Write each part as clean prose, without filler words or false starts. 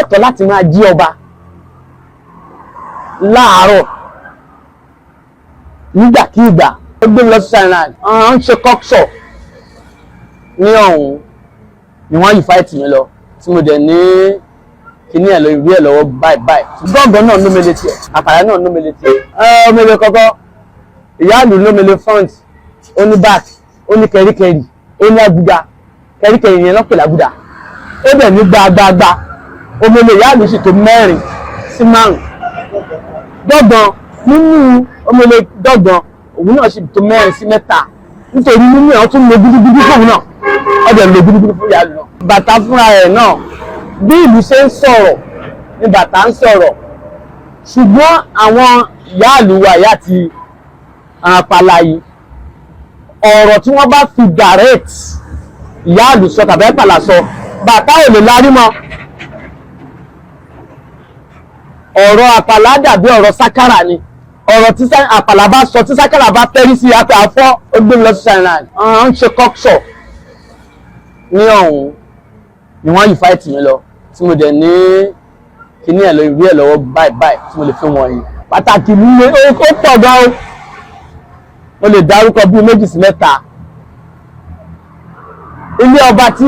lẹ́tọ̀ọ́ láti máa jí ọba láàárọ̀ nígbàkígbà. Ó gbé lọ sí Island, ń ṣe kọ́kṣọ̀ ní ọ̀hún ni wọ́n yìí fáìtì mi lọ tí mo dẹ̀ ní kíní ẹ̀ lọ ìwé ẹ̀ lọ́wọ́ báyìí. Gbọ́ngàn náà ló mele tiẹ̀, àpàrà náà ló mele tiẹ̀. Ó mele kọ́kọ́, ìyáàlú ló mele front, ó ní back, ó ní kẹríkẹrí, ó ní àgùdà, kẹríkẹrí yẹn lọ́pẹ̀ làgùdà. Ó dẹ̀ ní gbàgbàgbà, ó mele ìyáàlú sì tó 4 sí 5. Gbọ́ngàn nínú ó mele gbọ́ngàn òun náà sì tó 4 sí 3 nítorí nínú ẹ̀ ó tún lo gúdúgúdú fóun náà. Ó dẹ̀ lo gúdúgúdú fún ìyáàlú náà. Bàtà fúnra ẹ̀ náà bí ìlú ṣe ń sọ̀rọ̀ ni bàtà ń sọ̀rọ̀, ṣùgbọ́n àwọn ìyáàlú wa ìyá àti àpàlà yìí ọ̀rọ̀ tí wọ́n bá fi direct ìyáàlú sọ tàbí àpàlà sọ bàtà ò lè lárí mọ́. Ọ̀rọ̀ àpàlà dàbí ọ̀rọ̀ sákàrà ni, ọ̀rọ̀ tí àpàlà bá sọ tí sákàrà bá tẹ́rí sí àpẹ àfọ́ ó gbé mi lọ sí Island, ń ṣe kọ́kṣọ̀ ní ọ̀hún ni wọ́n yìí fáìtì mi lọ tí mo dẹ̀ ní kíní ẹ̀ lọ ìwé ẹ̀ lọ́wọ́ báyìí tí mo lè fi wọ̀nyí. Pàtàkì líle ó pọ̀ gan o, mo lè dárúkọ bíi 2 sí 3. Ilé ọba tí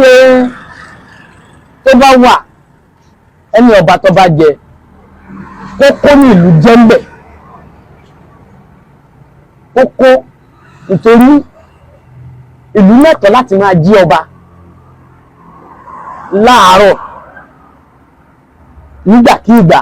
tó bá wà, ẹni ọba tó bá jẹ kókó ní ìlú jẹ́ ń bẹ̀, kókó nítorí ìlú lẹ́tọ̀ọ́ láti máa jí ọba láàárọ̀ nígbàkígbà.